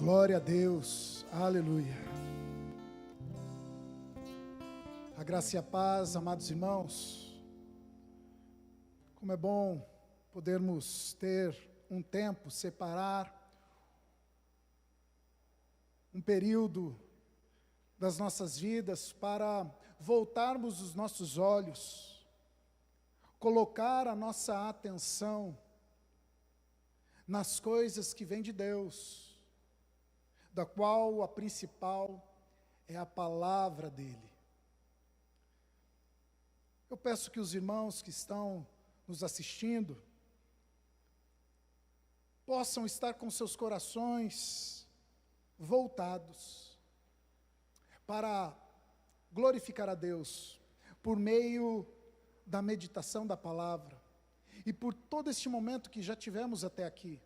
Glória a Deus, aleluia. A graça e a paz, amados irmãos. Como é bom podermos ter um tempo, separar um período das nossas vidas para voltarmos os nossos olhos, colocar a nossa atenção nas coisas que vêm de Deus, da qual a principal é a palavra dele. Eu peço que os irmãos que estão nos assistindo possam estar com seus corações voltados para glorificar a Deus por meio da meditação da palavra e por todo este momento que já tivemos até aqui,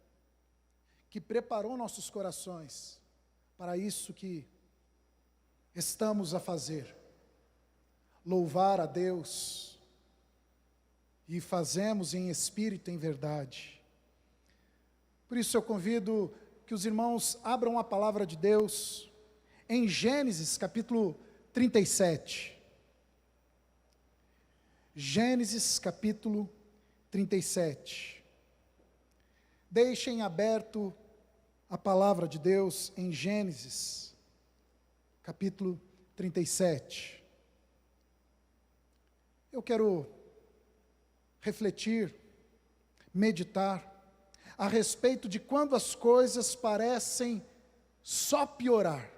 que preparou nossos corações para isso que estamos a fazer, louvar a Deus, e fazemos em espírito e em verdade. Por isso eu convido que os irmãos abram a palavra de Deus em Gênesis capítulo 37. Gênesis capítulo 37. Deixem aberto a palavra de Deus em Gênesis, capítulo 37. Eu quero refletir, meditar a respeito de quando as coisas parecem só piorar.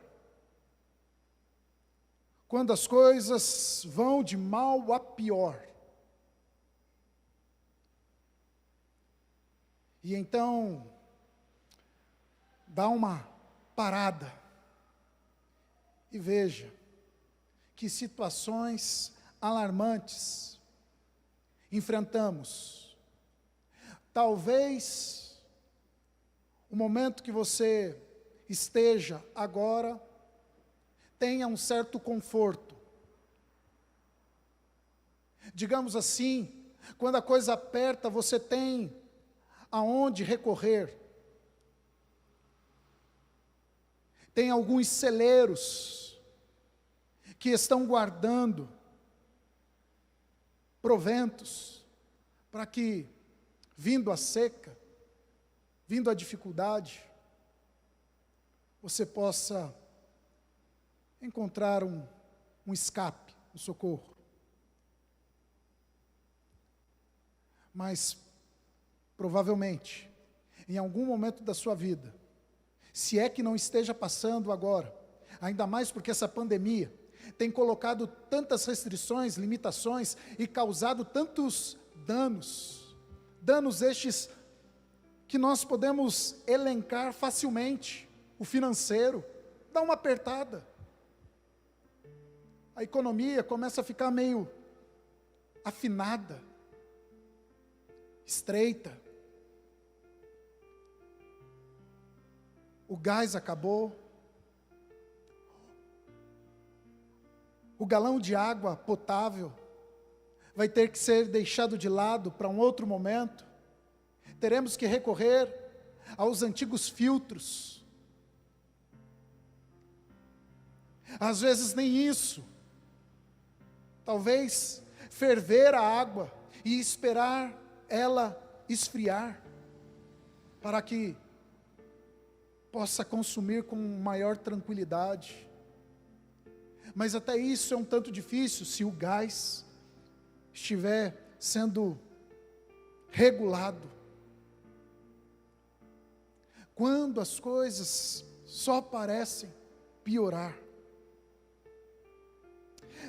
Quando as coisas vão de mal a pior. E então, dá uma parada e veja que situações alarmantes enfrentamos. Talvez o momento que você esteja agora tenha um certo conforto. Digamos assim, quando a coisa aperta, você tem aonde recorrer. Tem alguns celeiros que estão guardando proventos para que, vindo a seca, vindo a dificuldade, você possa encontrar um escape, um socorro. Mas, provavelmente, em algum momento da sua vida, se é que não esteja passando agora, ainda mais porque essa pandemia tem colocado tantas restrições, limitações e causado tantos danos estes que nós podemos elencar facilmente. O financeiro dá uma apertada, a economia começa a ficar meio afinada, estreita. O gás acabou. O galão de água potável vai ter que ser deixado de lado para um outro momento. Teremos que recorrer aos antigos filtros. Às vezes nem isso. Talvez ferver a água e esperar ela esfriar, para que possa consumir com maior tranquilidade. Mas até isso é um tanto difícil se o gás estiver sendo regulado. Quando as coisas só parecem piorar.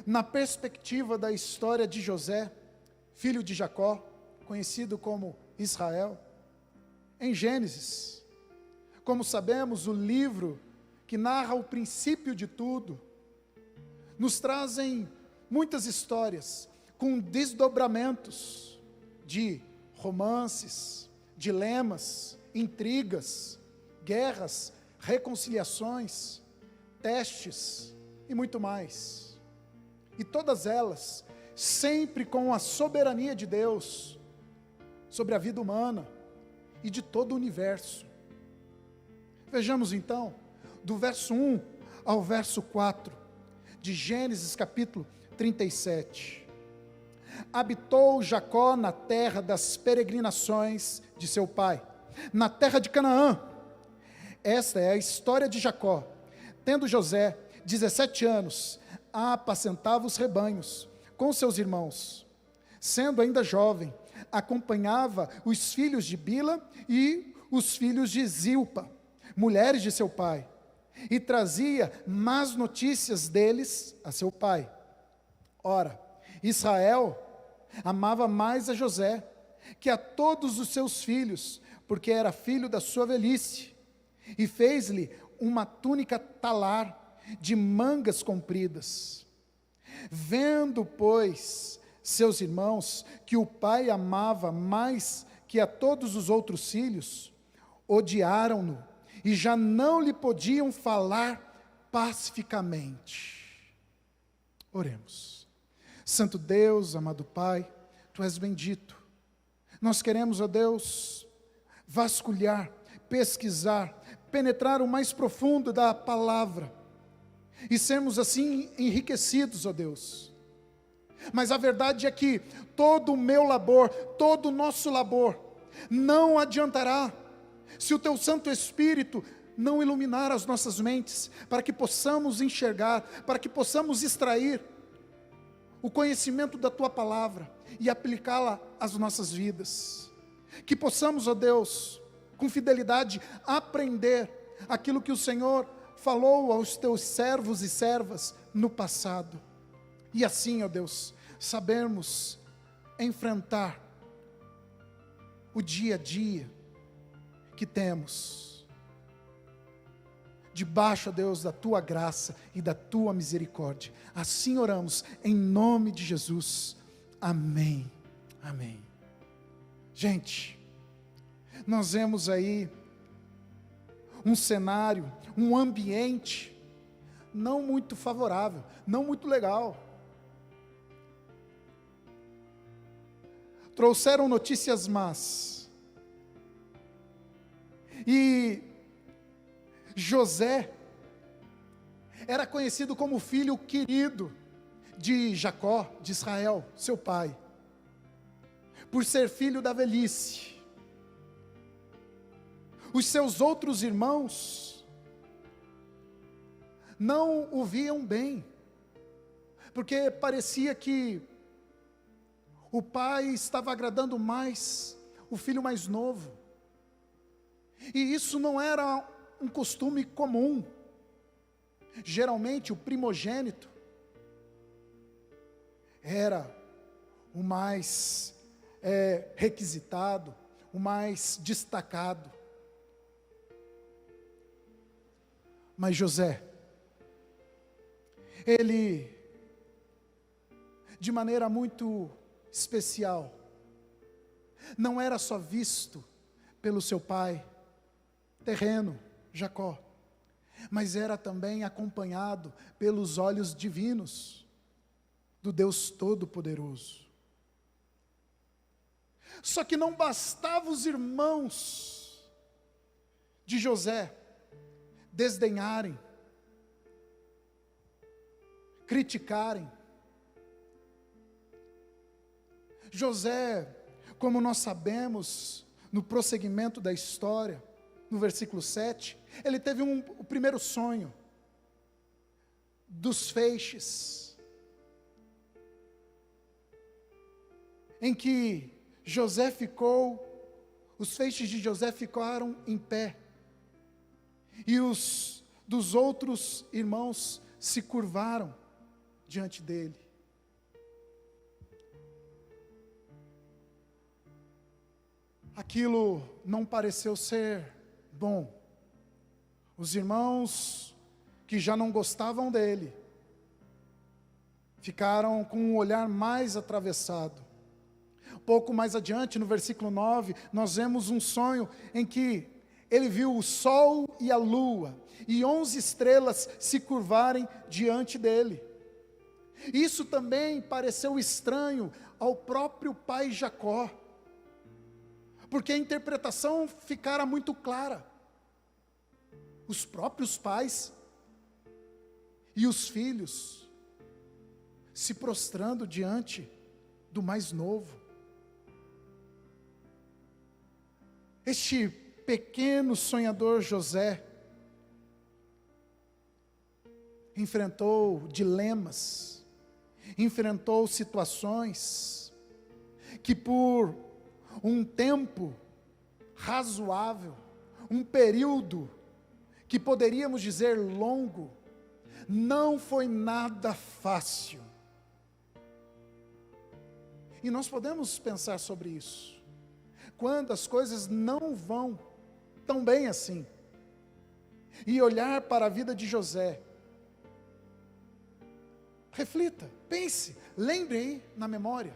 Na perspectiva da história de José, filho de Jacó, conhecido como Israel, em Gênesis, como sabemos, o livro que narra o princípio de tudo, nos trazem muitas histórias com desdobramentos de romances, dilemas, intrigas, guerras, reconciliações, testes e muito mais. E todas elas sempre com a soberania de Deus sobre a vida humana e de todo o universo. Vejamos então, do verso 1 ao verso 4, de Gênesis capítulo 37. Habitou Jacó na terra das peregrinações de seu pai, na terra de Canaã. Esta é a história de Jacó. Tendo José 17 anos, apacentava os rebanhos com seus irmãos. Sendo ainda jovem, acompanhava os filhos de Bila e os filhos de Zilpa, mulheres de seu pai, e trazia más notícias deles a seu pai. Ora, Israel amava mais a José que a todos os seus filhos, porque era filho da sua velhice, e fez-lhe uma túnica talar de mangas compridas. Vendo, pois, seus irmãos que o pai amava mais que a todos os outros filhos, odiaram-no e já não lhe podiam falar pacificamente. Oremos. Santo Deus, amado Pai, Tu és bendito. Nós queremos, ó Deus, vasculhar, pesquisar, penetrar o mais profundo da palavra e sermos assim enriquecidos, ó Deus. Mas a verdade é que todo o meu labor, todo o nosso labor, não adiantará se o Teu Santo Espírito não iluminar as nossas mentes, para que possamos enxergar, para que possamos extrair o conhecimento da Tua palavra e aplicá-la às nossas vidas. Que possamos, ó Deus, com fidelidade, aprender aquilo que o Senhor falou aos Teus servos e servas no passado. E assim, ó Deus, sabermos enfrentar o dia a dia que temos, debaixo, ó Deus, da Tua graça e da Tua misericórdia. Assim oramos, em nome de Jesus. Amém. Amém. Gente, nós vemos aí um cenário, um ambiente não muito favorável, não muito legal. Trouxeram notícias más. E José era conhecido como filho querido de Jacó, de Israel, seu pai, por ser filho da velhice. Os seus outros irmãos não o viam bem, porque parecia que o pai estava agradando mais o filho mais novo, e isso não era um costume comum. Geralmente o primogênito era o mais requisitado, o mais destacado. Mas José, ele, de maneira muito especial, não era só visto pelo seu pai terreno, Jacó, mas era também acompanhado pelos olhos divinos do Deus Todo-Poderoso. Só que não bastava os irmãos de José desdenharem, criticarem. José, como nós sabemos, no prosseguimento da história, no versículo 7, ele teve o primeiro sonho dos feixes, em que os feixes de José ficaram em pé, e os dos outros irmãos se curvaram diante dele. Aquilo não pareceu ser bom. Os irmãos que já não gostavam dele ficaram com um olhar mais atravessado. Pouco mais adiante, no versículo 9, nós vemos um sonho em que ele viu o sol e a lua e 11 estrelas se curvarem diante dele. Isso também pareceu estranho ao próprio pai Jacó, porque a interpretação ficara muito clara. os próprios pais e os filhos se prostrando diante do mais novo. Este pequeno sonhador José enfrentou dilemas, enfrentou situações que por um tempo razoável, um período que poderíamos dizer longo, não foi nada fácil. E nós podemos pensar sobre isso. Quando as coisas não vão tão bem assim, e olhar para a vida de José, reflita, pense, lembre aí na memória.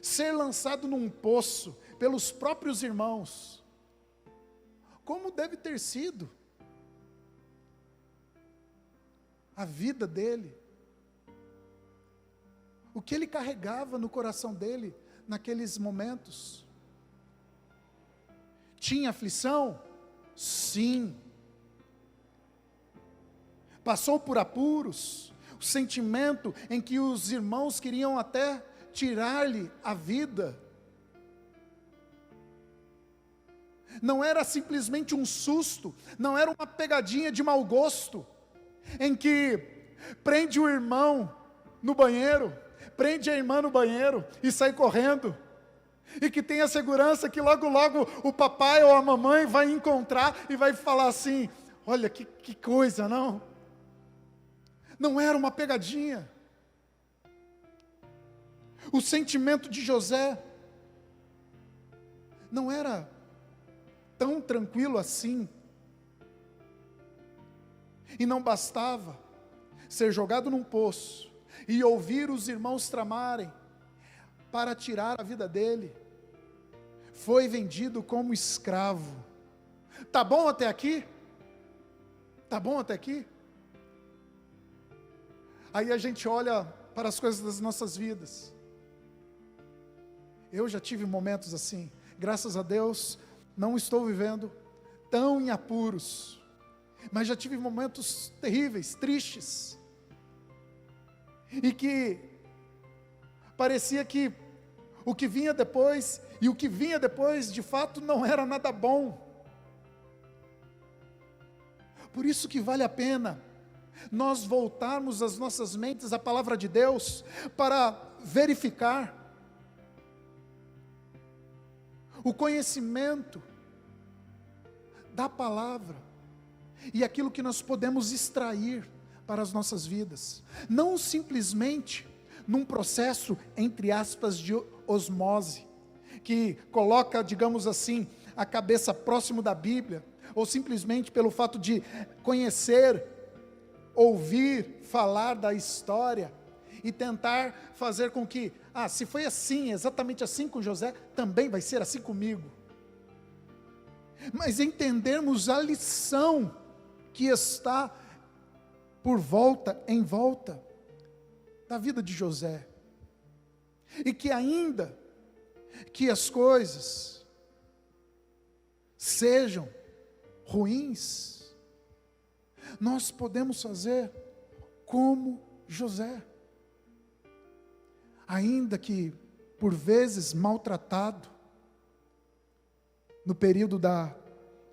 Ser lançado num poço pelos próprios irmãos, como deve ter sido a vida dele, o que ele carregava no coração dele naqueles momentos. Tinha aflição? Sim. Passou por apuros, o sentimento em que os irmãos queriam até tirar-lhe a vida. Não era simplesmente um susto, não era uma pegadinha de mau gosto, em que prende o irmão no banheiro, prende a irmã no banheiro e sai correndo, e que tem a segurança que logo logo o papai ou a mamãe vai encontrar e vai falar assim: olha que coisa, não? Não era uma pegadinha. O sentimento de José não era tão tranquilo assim. E não bastava ser jogado num poço e ouvir os irmãos tramarem para tirar a vida dele. Foi vendido como escravo. Tá bom até aqui? Tá bom até aqui? Aí a gente olha para as coisas das nossas vidas. Eu já tive momentos assim. Graças a Deus, não estou vivendo tão em apuros. Mas já tive momentos terríveis, tristes. E que parecia que o que vinha depois, e o que vinha depois, de fato, não era nada bom. Por isso que vale a pena nós voltarmos as nossas mentes à palavra de Deus, para verificar o conhecimento da palavra, e aquilo que nós podemos extrair para as nossas vidas, não simplesmente num processo, entre aspas, de osmose, que coloca, digamos assim, a cabeça próximo da Bíblia, ou simplesmente pelo fato de conhecer, ouvir, falar da história, e tentar fazer com que, se foi assim, exatamente assim com José, também vai ser assim comigo. Mas entendermos a lição que está em volta da vida de José, e que ainda que as coisas sejam ruins, nós podemos fazer como José, ainda que por vezes maltratado, no período da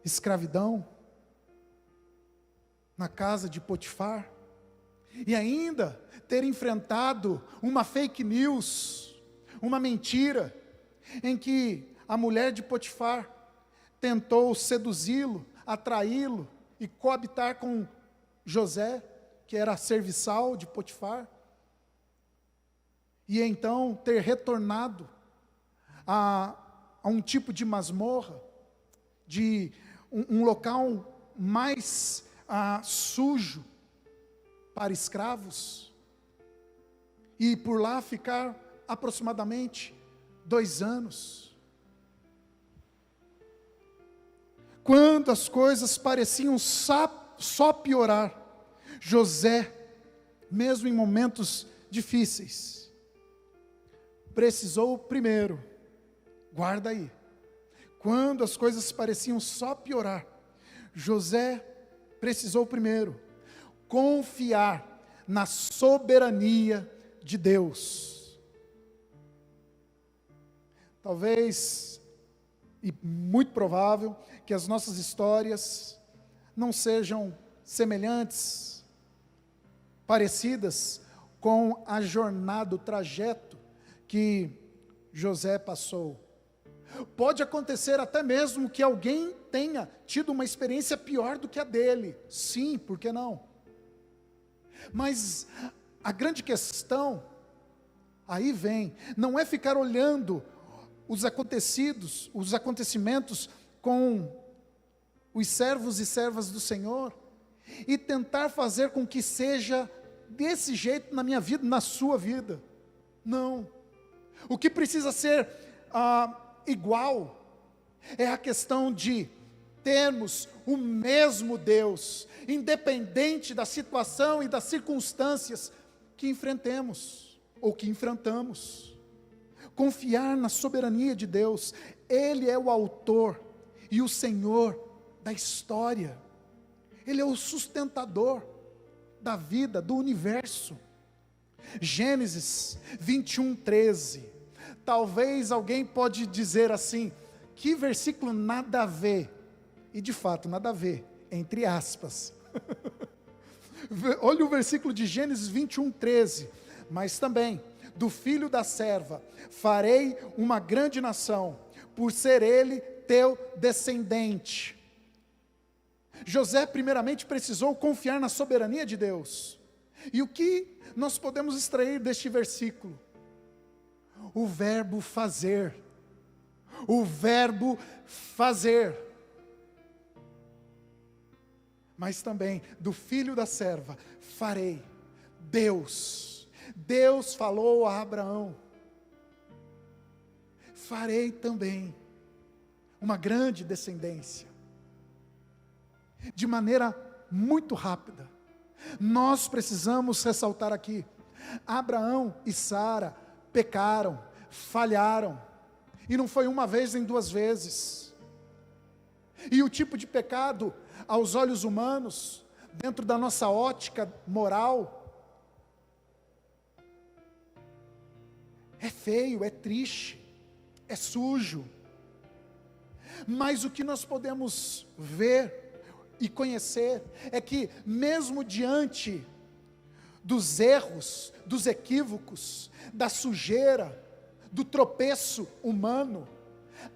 escravidão, na casa de Potifar, e ainda ter enfrentado uma fake news, uma mentira, em que a mulher de Potifar tentou seduzi-lo, atraí-lo e coabitar com José, que era serviçal de Potifar, e então ter retornado a um tipo de masmorra, de um local mais sujo para escravos, e por lá ficar aproximadamente 2 anos. Quando as coisas pareciam só piorar, José, mesmo em momentos difíceis, precisou primeiro, guarda aí, quando as coisas pareciam só piorar, José precisou primeiro confiar na soberania de Deus. Talvez, e muito provável, que as nossas histórias não sejam semelhantes, parecidas com a jornada, o trajeto que José passou. Pode acontecer até mesmo que alguém tenha tido uma experiência pior do que a dele. Sim, por que não? Mas a grande questão, aí vem, não é ficar olhando os acontecimentos com os servos e servas do Senhor e tentar fazer com que seja desse jeito na minha vida, na sua vida. Não. O que precisa ser igual é a questão de termos o mesmo Deus, independente da situação e das circunstâncias que enfrentemos ou que enfrentamos. Confiar na soberania de Deus. Ele é o autor e o Senhor da história. Ele é o sustentador da vida, do universo. Gênesis 21:13. Talvez alguém pode dizer assim, que versículo nada a ver. E de fato, nada a ver, entre aspas. Olha o versículo de Gênesis 21:13. Mas também, do filho da serva, farei uma grande nação, por ser ele teu descendente. José primeiramente precisou confiar na soberania de Deus. E o que nós podemos extrair deste versículo? O verbo fazer. O verbo fazer. Mas também, do filho da serva, farei. Deus falou a Abraão. Farei também uma grande descendência. De maneira muito rápida. Nós precisamos ressaltar aqui, Abraão e Sara pecaram, falharam, e não foi uma vez nem duas vezes. E o tipo de pecado, aos olhos humanos, dentro da nossa ótica moral, é feio, é triste, é sujo. Mas o que nós podemos ver e conhecer é que, mesmo diante dos erros, dos equívocos, da sujeira, do tropeço humano,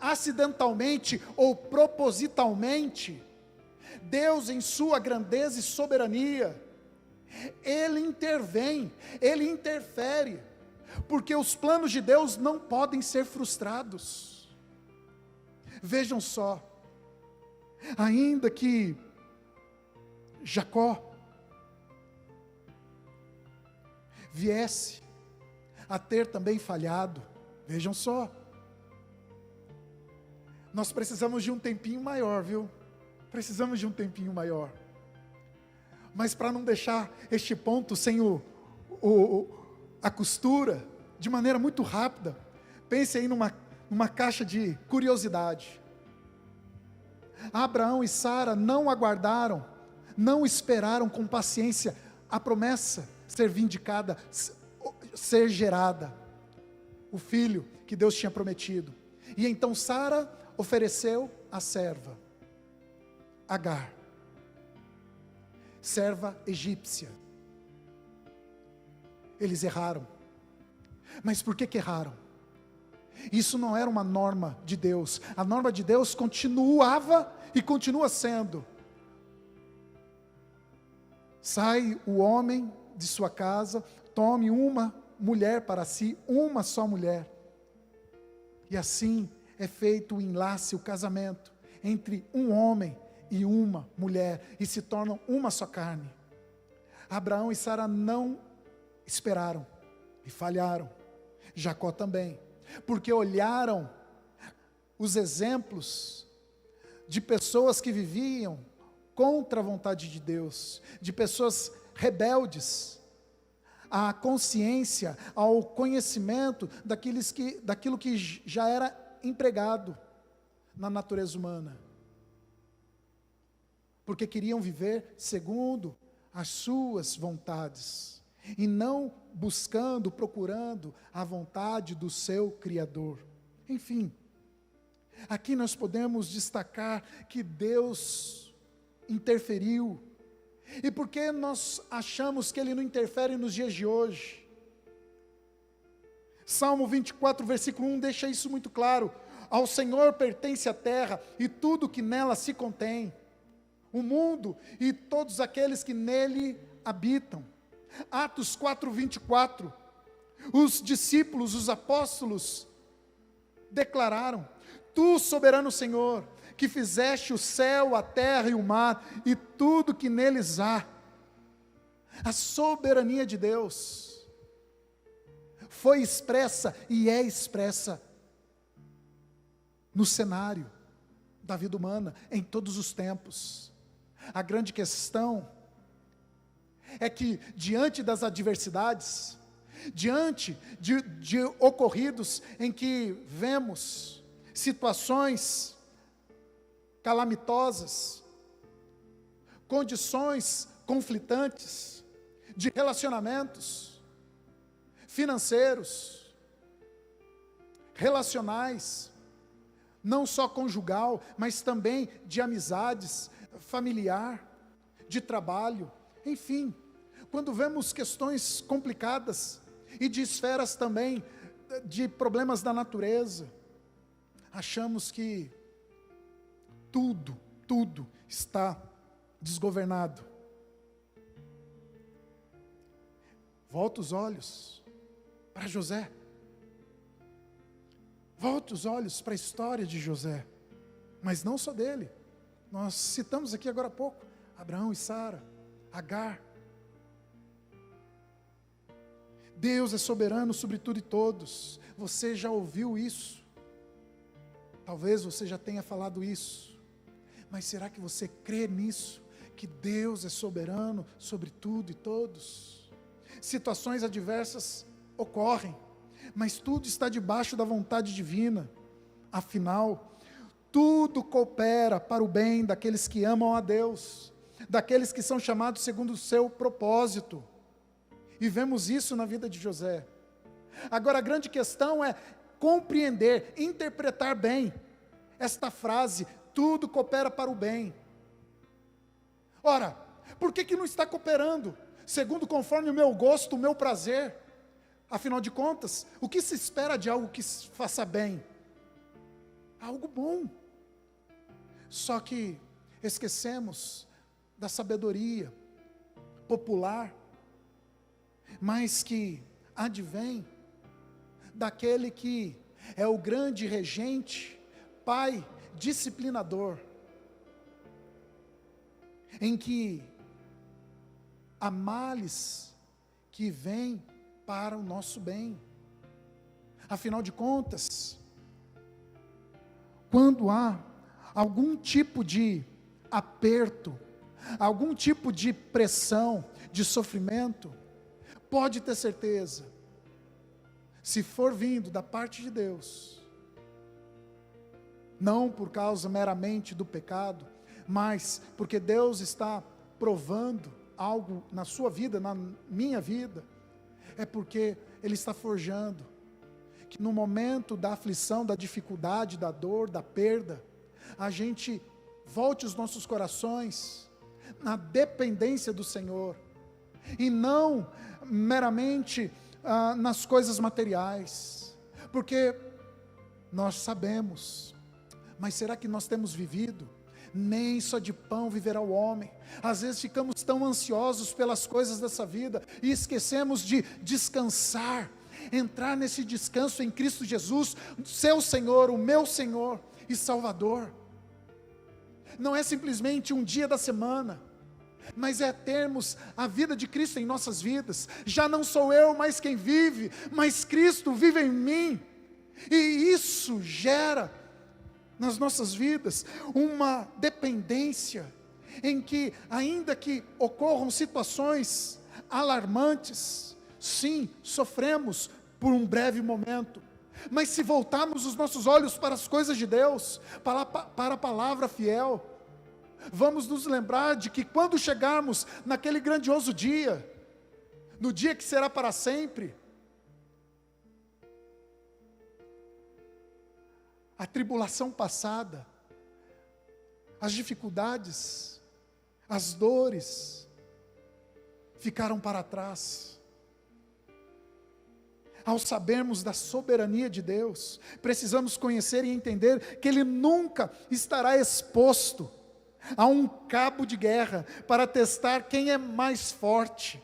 acidentalmente ou propositalmente, Deus, em sua grandeza e soberania, Ele intervém, Ele interfere, porque os planos de Deus não podem ser frustrados. Vejam só, ainda que Jacó viesse a ter também falhado, vejam só, nós precisamos de um tempinho maior, viu? Precisamos de um tempinho maior. Mas para não deixar este ponto sem a costura, de maneira muito rápida, pense aí numa caixa de curiosidade. Abraão e Sara não aguardaram, não esperaram com paciência a promessa ser vindicada, ser gerada, o filho que Deus tinha prometido. E então Sara ofereceu a serva, Agar, serva egípcia. Eles erraram. Mas por que erraram? Isso não era uma norma de Deus. A norma de Deus continuava e continua sendo: sai o homem de sua casa, tome uma mulher para si, uma só mulher. E assim é feito o enlace, o casamento entre um homem e uma mulher, e se tornam uma só carne. Abraão e Sara não esperaram e falharam. Jacó também, porque olharam os exemplos de pessoas que viviam contra a vontade de Deus, de pessoas rebeldes à consciência, ao conhecimento daquilo que já era empregado na natureza humana. porque queriam viver segundo as suas vontades, e não buscando, procurando a vontade do seu Criador. Enfim, aqui nós podemos destacar que Deus interferiu. E por que nós achamos que Ele não interfere nos dias de hoje? Salmo 24, versículo 1 deixa isso muito claro. Ao Senhor pertence a terra e tudo que nela se contém, o mundo e todos aqueles que nele habitam. Atos 4, 24, os discípulos, os apóstolos, declararam: Tu, soberano Senhor, que fizeste o céu, a terra e o mar, e tudo que neles há. A soberania de Deus foi expressa e é expressa no cenário da vida humana, em todos os tempos. A grande questão é que, diante das adversidades, diante de ocorridos em que vemos situações calamitosas, condições conflitantes, de relacionamentos financeiros, relacionais, não só conjugal, mas também de amizades, familiar, de trabalho, enfim, quando vemos questões complicadas e de esferas também de problemas da natureza, achamos que tudo está desgovernado. Volta os olhos para José. Volta os olhos para a história de José, mas não só dele. Nós citamos aqui agora há pouco Abraão e Sara, Agar. Deus é soberano sobre tudo e todos. Você já ouviu isso? Talvez você já tenha falado isso. Mas será que você crê nisso? Que Deus é soberano sobre tudo e todos? Situações adversas ocorrem, mas tudo está debaixo da vontade divina. Afinal, tudo coopera para o bem daqueles que amam a Deus, daqueles que são chamados segundo o seu propósito. E vemos isso na vida de José. Agora a grande questão é compreender, interpretar bem esta frase: tudo coopera para o bem. Ora, por que não está cooperando? Segundo conforme o meu gosto, o meu prazer. Afinal de contas, o que se espera de algo que faça bem? Algo bom. Só que esquecemos da sabedoria popular, mas que advém daquele que é o grande regente, pai disciplinador, em que há males que vêm para o nosso bem. Afinal de contas, quando há algum tipo de aperto, algum tipo de pressão, de sofrimento, pode ter certeza, se for vindo da parte de Deus, não por causa meramente do pecado, mas porque Deus está provando algo na sua vida, na minha vida, é porque Ele está forjando, que no momento da aflição, da dificuldade, da dor, da perda, a gente volte os nossos corações na dependência do Senhor, e não meramente nas coisas materiais, porque nós sabemos, mas será que nós temos vivido? Nem só de pão viverá o homem. Às vezes ficamos tão ansiosos pelas coisas dessa vida e esquecemos de descansar, entrar nesse descanso em Cristo Jesus, seu Senhor, o meu Senhor e Salvador. Não é simplesmente um dia da semana, mas é termos a vida de Cristo em nossas vidas. Já não sou eu mais quem vive, mas Cristo vive em mim, e isso gera nas nossas vidas uma dependência, em que ainda que ocorram situações alarmantes, sim, sofremos por um breve momento, mas se voltarmos os nossos olhos para as coisas de Deus, para a palavra fiel, Vamos nos lembrar de que quando chegarmos naquele grandioso dia, no dia que será para sempre, a tribulação passada, as dificuldades, as dores, ficaram para trás. Ao sabermos da soberania de Deus, precisamos conhecer e entender que Ele nunca estará exposto a um cabo de guerra para testar quem é mais forte.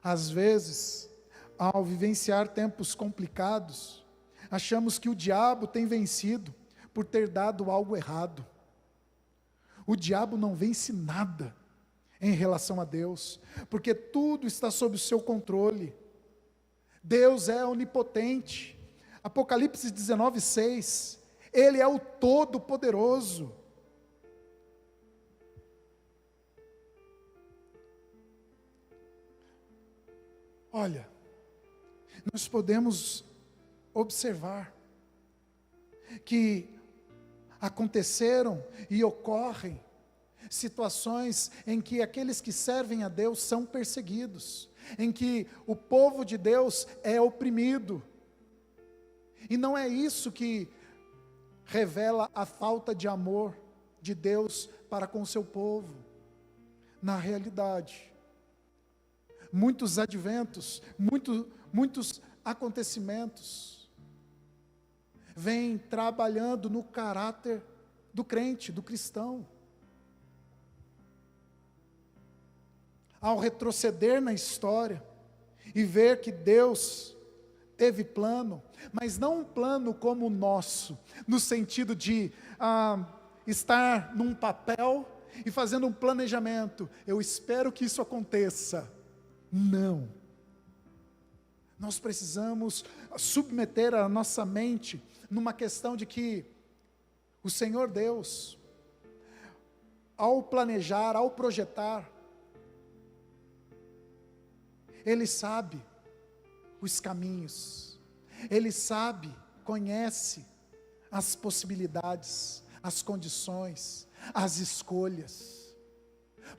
Às vezes, ao vivenciar tempos complicados, achamos que o diabo tem vencido por ter dado algo errado. O diabo não vence nada em relação a Deus, porque tudo está sob o seu controle. Deus é onipotente. Apocalipse 19:6, Ele é o Todo-Poderoso. Olha, nós podemos observar que aconteceram e ocorrem situações em que aqueles que servem a Deus são perseguidos, em que o povo de Deus é oprimido. E não é isso que revela a falta de amor de Deus para com o seu povo. Na realidade, muitos adventos, muitos acontecimentos vêm trabalhando no caráter do crente, do cristão. Ao retroceder na história e ver que Deus teve plano, mas não um plano como o nosso, no sentido de estar num papel e fazendo um planejamento, eu espero que isso aconteça. Não. Nós precisamos submeter a nossa mente numa questão de que o Senhor Deus, ao planejar, ao projetar, Ele sabe os caminhos, Ele sabe, conhece as possibilidades, as condições, as escolhas,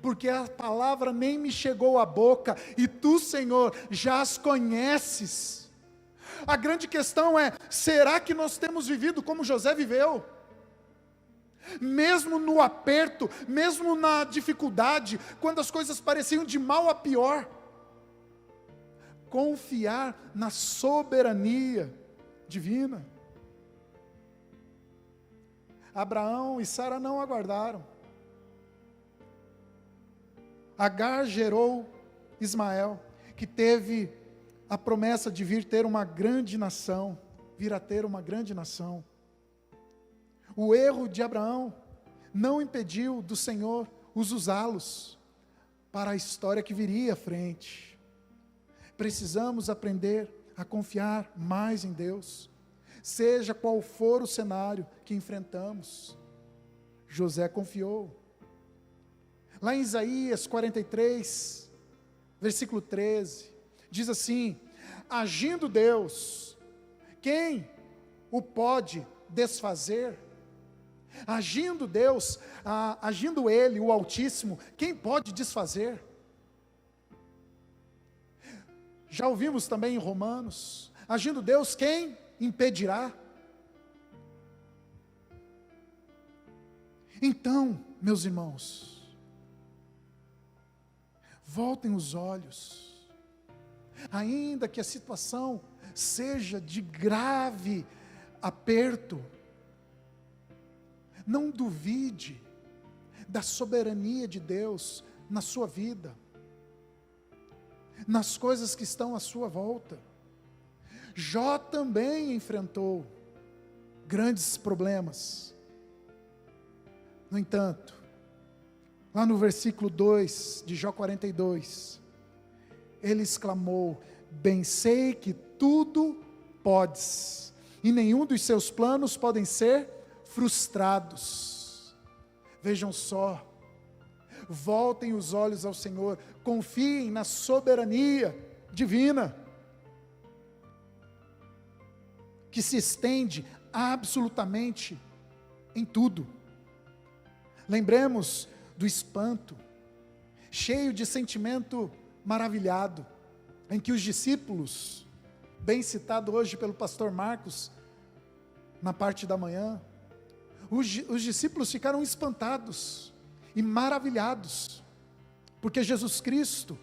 porque a palavra nem me chegou à boca, e tu, Senhor, já as conheces. A grande questão é, será que nós temos vivido como José viveu? Mesmo no aperto, mesmo na dificuldade, quando as coisas pareciam de mal a pior, confiar na soberania divina. Abraão e Sara não aguardaram. Agar gerou Ismael, que teve a promessa de vir a ter uma grande nação. O erro de Abraão não impediu do Senhor os usá-los para a história que viria à frente. Precisamos aprender a confiar mais em Deus, seja qual for o cenário que enfrentamos. José confiou. Lá em Isaías 43, versículo 13, diz assim: agindo Deus, quem o pode desfazer? Agindo Deus, agindo Ele, o Altíssimo, quem pode desfazer? Já ouvimos também em Romanos, agindo Deus, quem impedirá? Então, meus irmãos, voltem os olhos, ainda que a situação seja de grave aperto, não duvide da soberania de Deus na sua vida, nas coisas que estão à sua volta. Jó também enfrentou grandes problemas. No entanto, lá no versículo 2 de Jó 42, ele exclamou: bem sei que tudo podes, e nenhum dos seus planos podem ser frustrados. Vejam só, voltem os olhos ao Senhor, confiem na soberania divina, que se estende absolutamente em tudo. Lembremos do espanto, cheio de sentimento maravilhado, em que os discípulos, bem citado hoje pelo pastor Marcos, na parte da manhã, os discípulos ficaram espantados e maravilhados, porque Jesus Cristo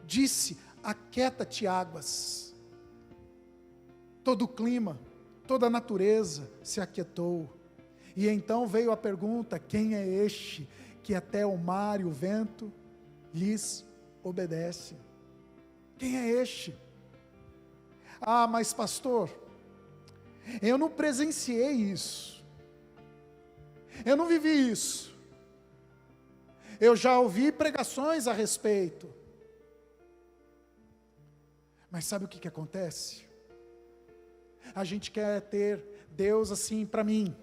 disse: aquieta-te águas. Todo o clima, toda a natureza se aquietou. E então veio a pergunta: quem é este que até o mar e o vento lhes obedecem? Quem é este? Ah, mas pastor, eu não presenciei isso, eu não vivi isso, eu já ouvi pregações a respeito. Mas sabe o que acontece? A gente quer ter Deus assim para mim,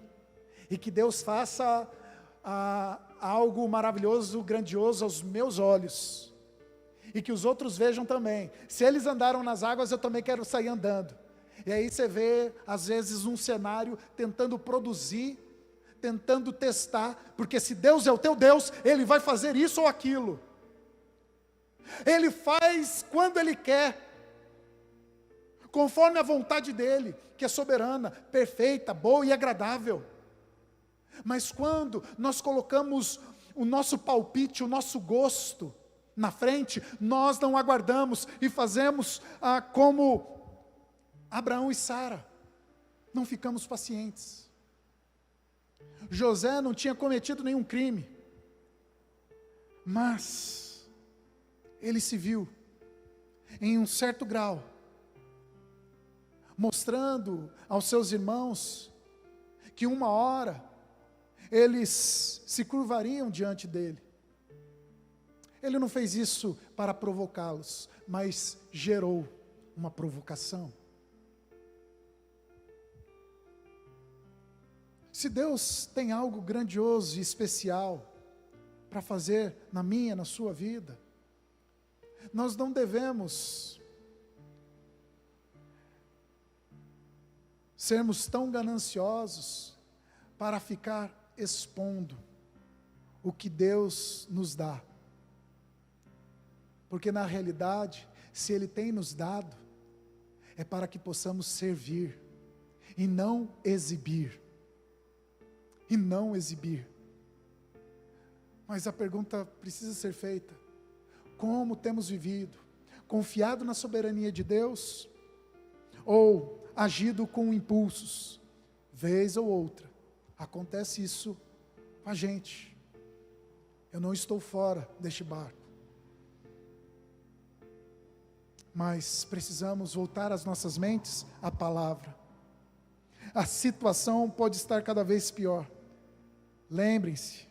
e que Deus faça algo maravilhoso, grandioso aos meus olhos, e que os outros vejam também. Se eles andaram nas águas, eu também quero sair andando. E aí você vê, às vezes, um cenário tentando produzir, tentando testar, porque se Deus é o teu Deus, Ele vai fazer isso ou aquilo. Ele faz quando Ele quer, conforme a vontade dEle, que é soberana, perfeita, boa e agradável. Mas quando nós colocamos o nosso palpite, o nosso gosto na frente, nós não aguardamos e fazemos como Abraão e Sara, não ficamos pacientes. José não tinha cometido nenhum crime, mas ele se viu em um certo grau, mostrando aos seus irmãos que uma hora eles se curvariam diante dele. Ele não fez isso para provocá-los, mas gerou uma provocação. Se Deus tem algo grandioso e especial para fazer na minha, na sua vida, nós não devemos sermos tão gananciosos para ficar expondo o que Deus nos dá. Porque na realidade, se Ele tem nos dado, é para que possamos servir, e não exibir. E não exibir. Mas a pergunta precisa ser feita: como temos vivido? Confiado na soberania de Deus? Ou agido com impulsos? Vez ou outra, acontece isso com a gente. Eu não estou fora deste barco. Mas precisamos voltar as nossas mentes à palavra. A situação pode estar cada vez pior. Lembrem-se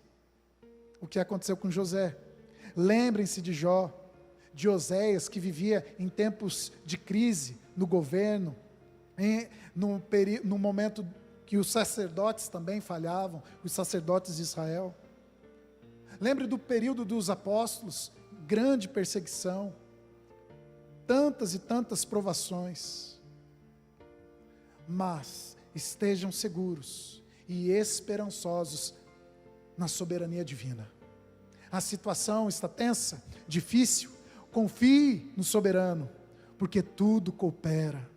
o que aconteceu com José. Lembrem-se de Jó, de Oséias, que vivia em tempos de crise no governo, no momento que os sacerdotes também falhavam, os sacerdotes de Israel. Lembre do período dos apóstolos, grande perseguição, tantas e tantas provações. Mas estejam seguros e esperançosos na soberania divina. A situação está tensa, difícil, confie no soberano, porque tudo coopera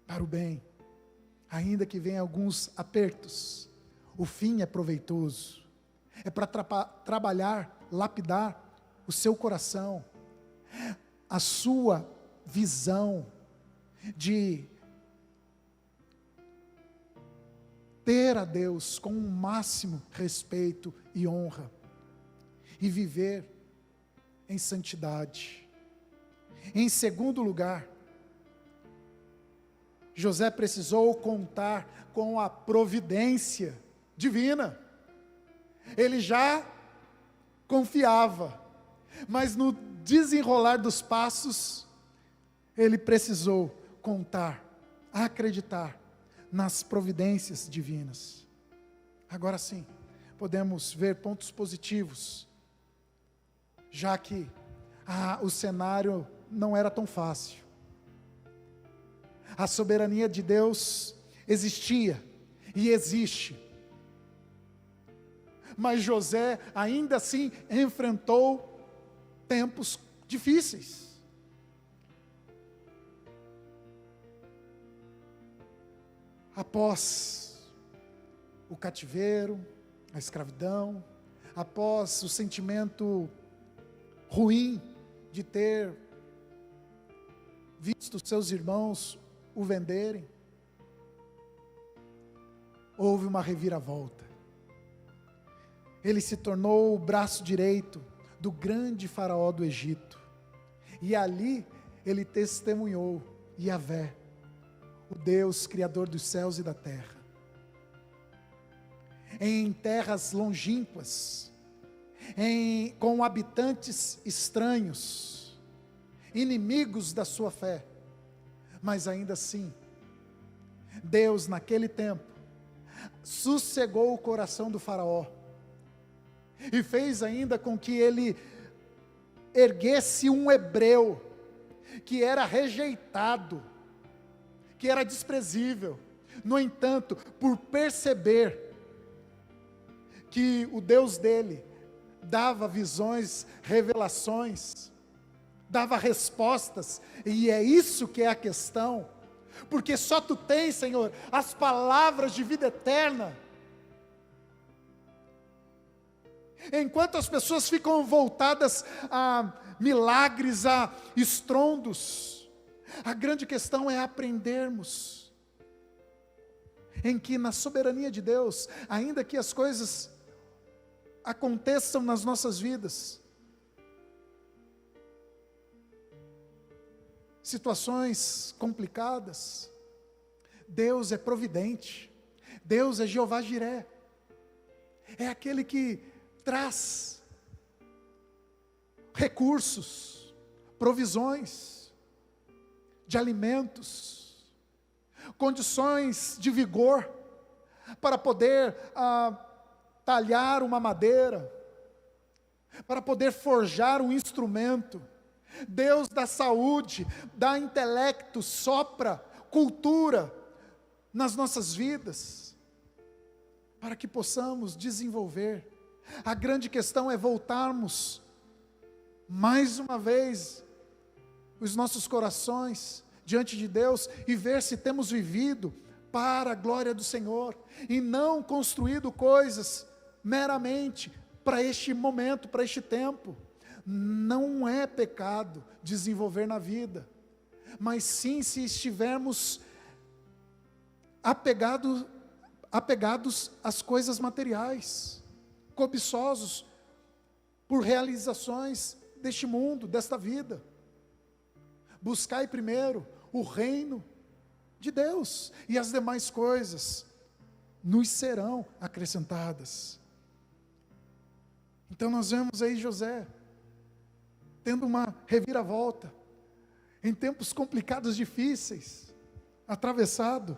para o bem. Ainda que venham alguns apertos, o fim é proveitoso, é para trabalhar, lapidar o seu coração, a sua visão de ter a Deus com o máximo respeito e honra, e viver em santidade. Em segundo lugar, José precisou contar com a providência divina. Ele já confiava, mas no desenrolar dos passos, ele precisou contar, acreditar nas providências divinas. Agora sim, podemos ver pontos positivos, já que o cenário não era tão fácil. A soberania de Deus existia e existe, mas José ainda assim enfrentou tempos difíceis. Após o cativeiro, a escravidão, após o sentimento ruim de ter visto seus irmãos o venderem, houve uma reviravolta. Ele se tornou o braço direito do grande faraó do Egito, e ali ele testemunhou Yahvé, o Deus criador dos céus e da terra. Em terras longínquas, com habitantes estranhos, inimigos da sua fé, mas ainda assim, Deus naquele tempo, sossegou o coração do faraó, e fez ainda com que ele erguesse um hebreu, que era rejeitado, que era desprezível. No entanto, por perceber que o Deus dele dava visões, revelações, dava respostas, e é isso que é a questão, porque só tu tens, Senhor, as palavras de vida eterna. Enquanto as pessoas ficam voltadas a milagres, a estrondos, a grande questão é aprendermos em que na soberania de Deus, ainda que as coisas aconteçam nas nossas vidas, situações complicadas, Deus é providente, Deus é Jeová Jiré, é aquele que traz recursos, provisões de alimentos, condições de vigor, para poder talhar uma madeira, para poder forjar um instrumento. Deus dá saúde, dá intelecto, sopra cultura nas nossas vidas, para que possamos desenvolver. A grande questão é voltarmos, mais uma vez, os nossos corações diante de Deus, e ver se temos vivido para a glória do Senhor, e não construído coisas meramente para este momento, para este tempo. Não é pecado desenvolver na vida, mas sim se estivermos apegados às coisas materiais, cobiçosos por realizações deste mundo, desta vida. Buscai primeiro o reino de Deus, e as demais coisas nos serão acrescentadas. Então nós vemos aí José tendo uma reviravolta, em tempos complicados, difíceis, atravessado,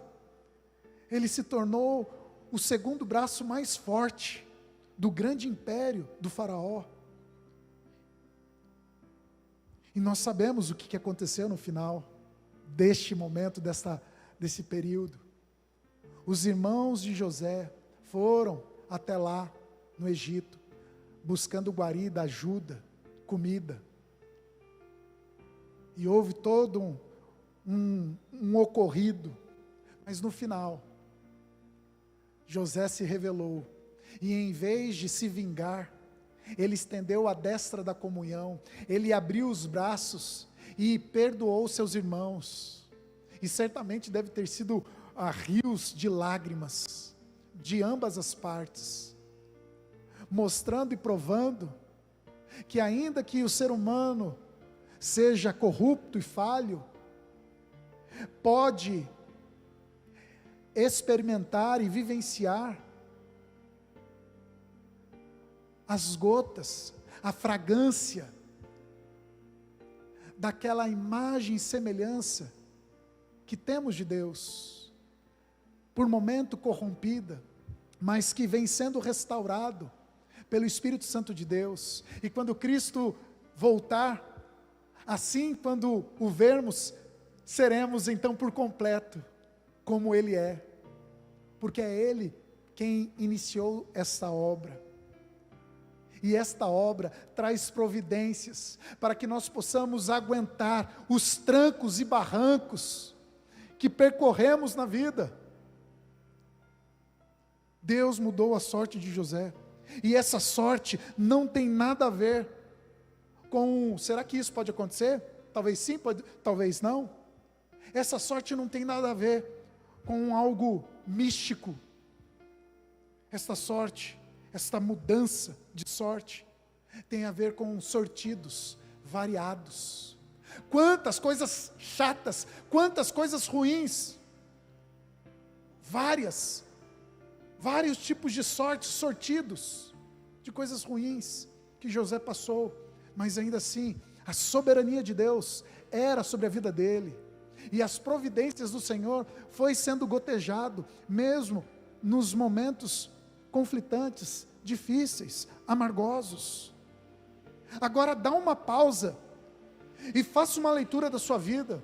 ele se tornou o segundo braço mais forte do grande império do faraó. E nós sabemos o que aconteceu no final deste momento, desse período. Os irmãos de José foram até lá no Egito, buscando guarida, ajuda, comida. E houve todo um ocorrido, mas no final, José se revelou, e em vez de se vingar, ele estendeu a destra da comunhão, ele abriu os braços e perdoou seus irmãos, e certamente deve ter sido rios de lágrimas, de ambas as partes, mostrando e provando, que ainda que o ser humano seja corrupto e falho, pode experimentar e vivenciar as gotas, a fragrância daquela imagem e semelhança que temos de Deus, por momento corrompida, mas que vem sendo restaurado pelo Espírito Santo de Deus. E quando Cristo voltar, assim quando o vermos, seremos então por completo como Ele é, porque é Ele quem iniciou essa obra. E esta obra traz providências para que nós possamos aguentar os trancos e barrancos que percorremos na vida. Deus mudou a sorte de José. E essa sorte não tem nada a ver com, será que isso pode acontecer? Talvez sim, talvez não. Essa sorte não tem nada a ver com algo místico. Esta sorte, esta mudança de sorte, tem a ver com sortidos, variados. Quantas coisas chatas, quantas coisas ruins, vários tipos de sorte, sortidos, de coisas ruins, que José passou, mas ainda assim, a soberania de Deus era sobre a vida dele, e as providências do Senhor foi sendo gotejado, mesmo nos momentos conflitantes, difíceis, amargosos. Agora dá uma pausa, e faça uma leitura da sua vida.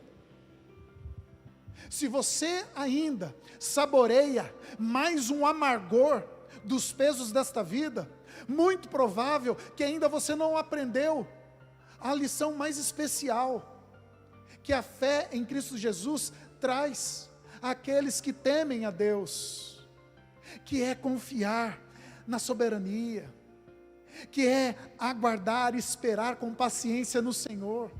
Se você ainda saboreia mais um amargor dos pesos desta vida, muito provável que ainda você não aprendeu a lição mais especial que a fé em Cristo Jesus traz àqueles que temem a Deus, que é confiar na soberania, que é aguardar e esperar com paciência no Senhor.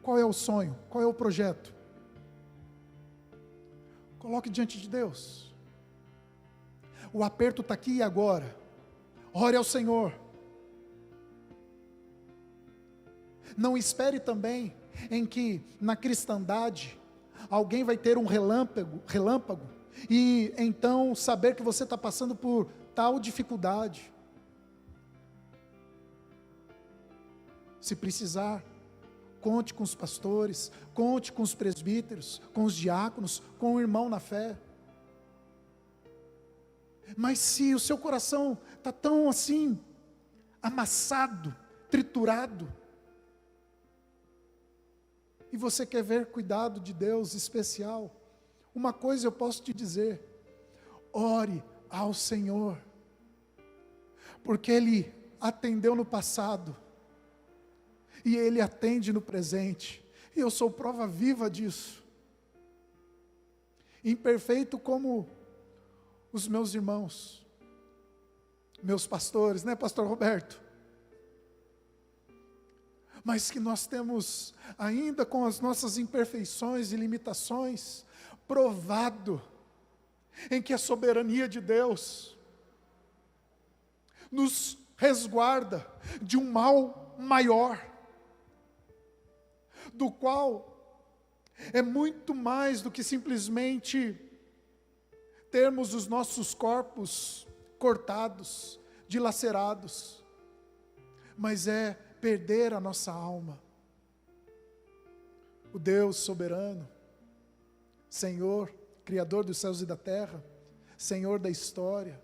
Qual é o sonho? Qual é o projeto? Coloque diante de Deus. O aperto está aqui e agora. Ore ao Senhor. Não espere também em que na cristandade alguém vai ter um relâmpago e então saber que você está passando por tal dificuldade. Se precisar, conte com os pastores, conte com os presbíteros, com os diáconos, com o irmão na fé. Mas se o seu coração está tão assim, amassado, triturado, e você quer ver cuidado de Deus especial, uma coisa eu posso te dizer: ore ao Senhor, porque Ele atendeu no passado, e Ele atende no presente, e eu sou prova viva disso. Imperfeito como os meus irmãos, meus pastores, né, pastor Roberto? Mas que nós temos, ainda com as nossas imperfeições e limitações, provado em que a soberania de Deus nos resguarda de um mal maior, do qual é muito mais do que simplesmente termos os nossos corpos cortados, dilacerados, mas é perder a nossa alma. O Deus soberano, Senhor, Criador dos céus e da terra, Senhor da história,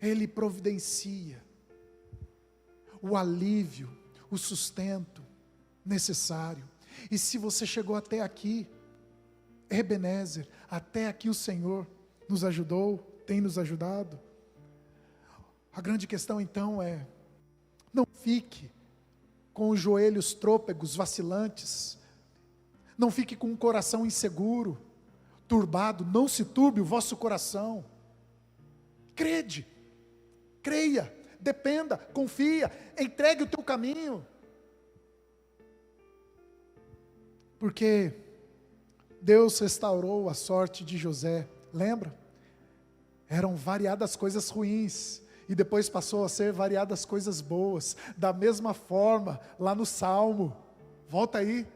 Ele providencia o alívio, o sustento necessário. E se você chegou até aqui, Ebenezer, até aqui o Senhor nos ajudou, tem nos ajudado. A grande questão então é: não fique com os joelhos trôpegos, vacilantes, não fique com um coração inseguro, turbado, não se turbe o vosso coração. Crede, creia, dependa, confia, entregue o teu caminho, porque Deus restaurou a sorte de José, lembra? Eram variadas coisas ruins, e depois passou a ser variadas coisas boas, da mesma forma, lá no Salmo, volta aí,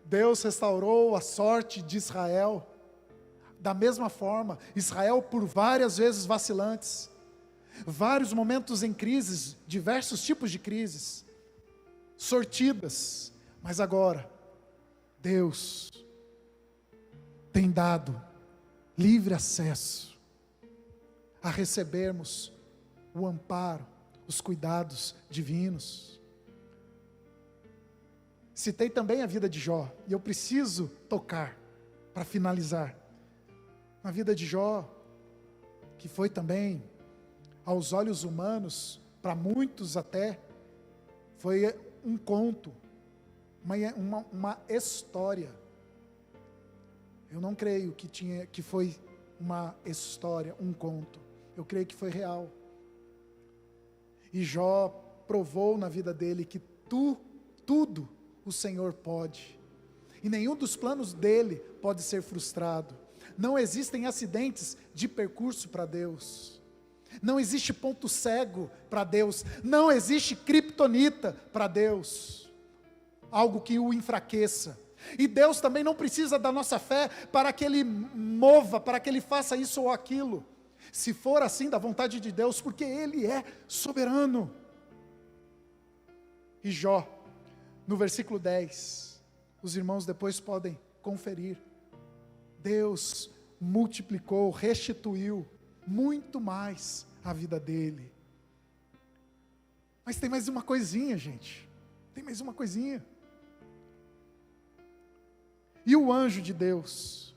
Deus restaurou a sorte de Israel, da mesma forma, Israel por várias vezes vacilantes, vários momentos em crises, diversos tipos de crises, sortidas, mas agora, Deus tem dado livre acesso a recebermos o amparo, os cuidados divinos. Citei também a vida de Jó, e eu preciso tocar, para finalizar, na vida de Jó, que foi também, aos olhos humanos, para muitos até, foi um conto, uma história. Eu não creio que foi uma história, um conto. Eu creio que foi real. E Jó provou na vida dele que tudo o Senhor pode. E nenhum dos planos dele pode ser frustrado. Não existem acidentes de percurso para Deus. Não existe ponto cego para Deus. Não existe criptonita para Deus. Algo que o enfraqueça. E Deus também não precisa da nossa fé para que Ele mova, para que Ele faça isso ou aquilo. Se for assim da vontade de Deus, porque Ele é soberano. E Jó, no versículo 10, os irmãos depois podem conferir. Deus multiplicou, restituiu muito mais a vida dele. Mas tem mais uma coisinha, gente. Tem mais uma coisinha. E o anjo de Deus,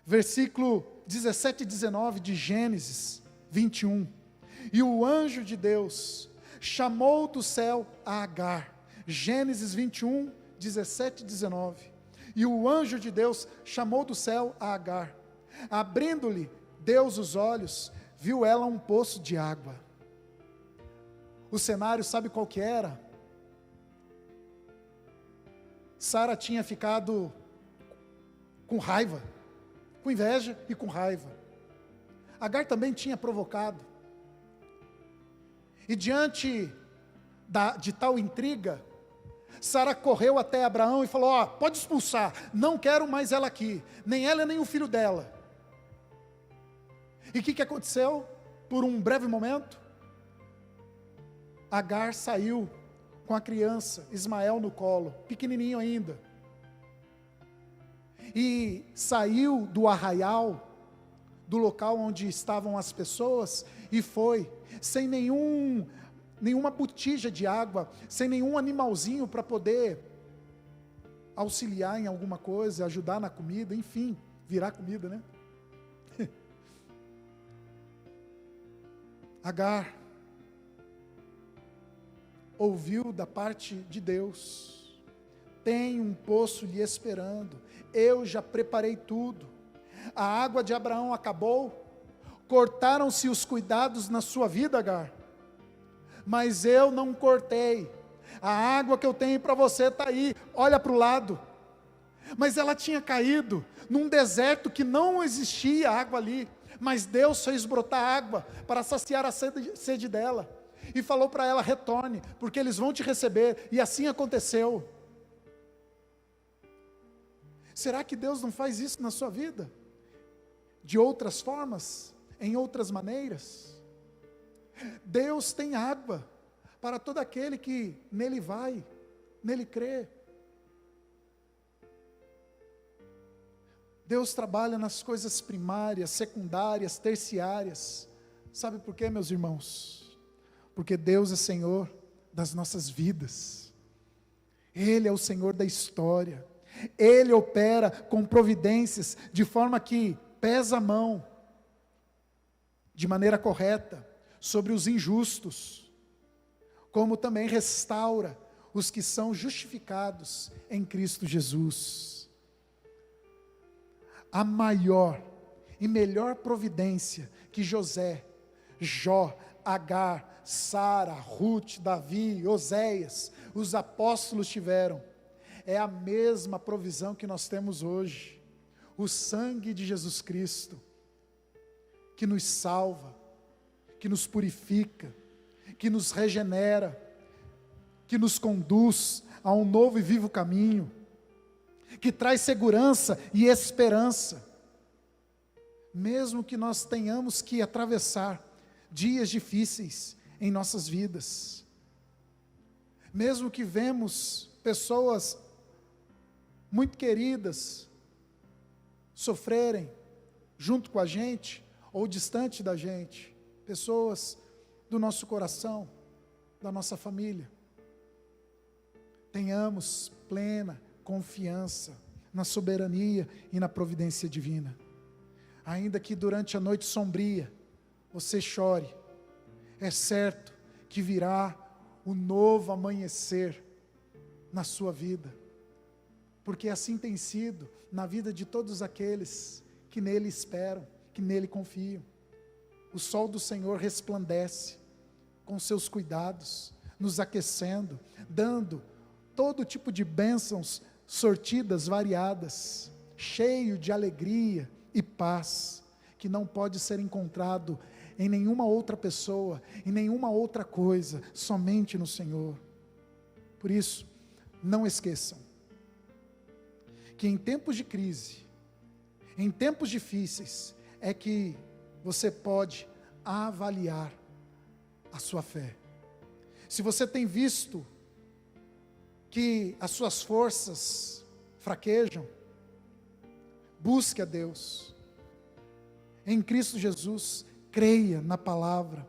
versículo 17 e 19 de Gênesis 21. E o anjo de Deus chamou do céu a Agar. Gênesis 21, 17 e 19. E o anjo de Deus chamou do céu a Agar. Abrindo-lhe Deus os olhos, viu ela um poço de água. O cenário, sabe qual que era? Sara tinha ficado com raiva, com inveja e com raiva. Agar também tinha provocado. E diante de tal intriga, Sara correu até Abraão e falou: pode expulsar, não quero mais ela aqui, nem ela nem o filho dela. E o que aconteceu? Por um breve momento, Agar saiu com a criança, Ismael no colo, pequenininho ainda. E saiu do arraial, do local onde estavam as pessoas, e foi, sem nenhuma botija de água, sem nenhum animalzinho para poder auxiliar em alguma coisa, ajudar na comida, enfim, virar comida, né? Agar ouviu da parte de Deus: tem um poço lhe esperando, eu já preparei tudo. A água de Abraão acabou, cortaram-se os cuidados na sua vida, Agar, mas eu não cortei. A água que eu tenho para você está aí, olha para o lado. Mas ela tinha caído num deserto que não existia água ali, mas Deus fez brotar água para saciar a sede dela, e falou para ela: retorne, porque eles vão te receber. E assim aconteceu. Será que Deus não faz isso na sua vida? De outras formas, em outras maneiras? Deus tem água para todo aquele que nele vai, nele crê. Deus trabalha nas coisas primárias, secundárias, terciárias. Sabe por quê, meus irmãos? Porque Deus é Senhor das nossas vidas. Ele é o Senhor da história. Ele opera com providências de forma que pesa a mão de maneira correta sobre os injustos, como também restaura os que são justificados em Cristo Jesus. A maior e melhor providência que José, Jó, Agar, Sara, Ruth, Davi, Oséias, os apóstolos tiveram, é a mesma provisão que nós temos hoje. O sangue de Jesus Cristo, que nos salva, que nos purifica, que nos regenera, que nos conduz a um novo e vivo caminho, que traz segurança e esperança, mesmo que nós tenhamos que atravessar dias difíceis em nossas vidas, mesmo que vemos pessoas muito queridas sofrerem junto com a gente, ou distante da gente, pessoas do nosso coração, da nossa família, tenhamos plena confiança na soberania e na providência divina. Ainda que durante a noite sombria você chore, é certo que virá um novo amanhecer na sua vida, porque assim tem sido na vida de todos aqueles que nele esperam, que nele confiam. O sol do Senhor resplandece com seus cuidados, nos aquecendo, dando todo tipo de bênçãos sortidas, variadas, cheio de alegria e paz, que não pode ser encontrado em nenhuma outra pessoa, em nenhuma outra coisa, somente no Senhor. Por isso, não esqueçam que em tempos de crise, em tempos difíceis, é que você pode avaliar a sua fé. Se você tem visto que as suas forças fraquejam, busque a Deus. Em Cristo Jesus, creia na palavra.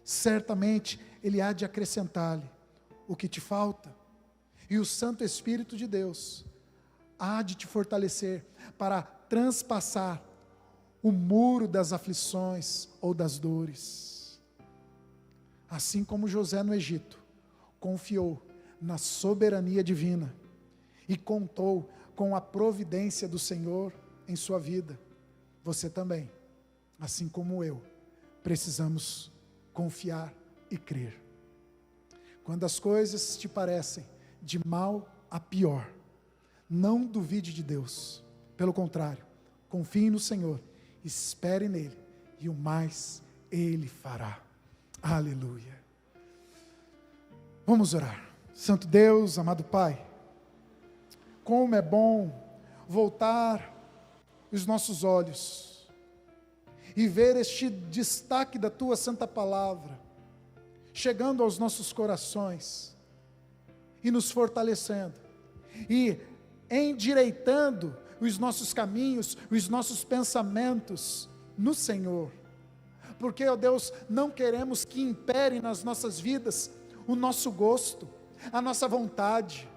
Certamente Ele há de acrescentar-lhe o que te falta. E o Santo Espírito de Deus há de te fortalecer para transpassar o muro das aflições ou das dores. Assim como José no Egito confiou na soberania divina e contou com a providência do Senhor em sua vida, você também, assim como eu, precisamos confiar e crer. Quando as coisas te parecem de mal a pior, não duvide de Deus, pelo contrário, confie no Senhor, espere nele, e o mais Ele fará. Aleluia. Vamos orar. Santo Deus, amado Pai, como é bom voltar os nossos olhos e ver este destaque da Tua Santa Palavra, chegando aos nossos corações, e nos fortalecendo, e endireitando os nossos caminhos, os nossos pensamentos no Senhor, porque, ó Deus, não queremos que impere nas nossas vidas o nosso gosto, a nossa vontade.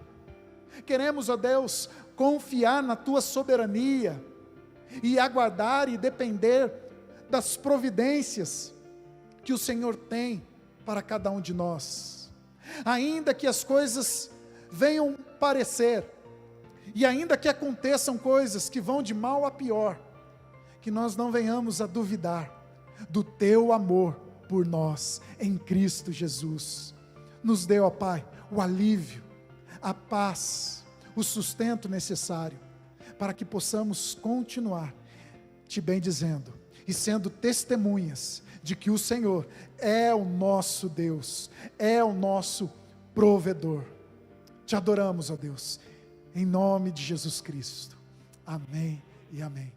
Queremos, ó Deus, confiar na Tua soberania e aguardar e depender das providências que o Senhor tem para cada um de nós. Ainda que as coisas venham parecer, e ainda que aconteçam coisas que vão de mal a pior, que nós não venhamos a duvidar do Teu amor por nós, em Cristo Jesus. Nos dê, ó Pai, o alívio, a paz, o sustento necessário, para que possamos continuar Te bendizendo, e sendo testemunhas de que o Senhor é o nosso Deus, é o nosso provedor. Te adoramos, ó Deus, em nome de Jesus Cristo. Amém e amém.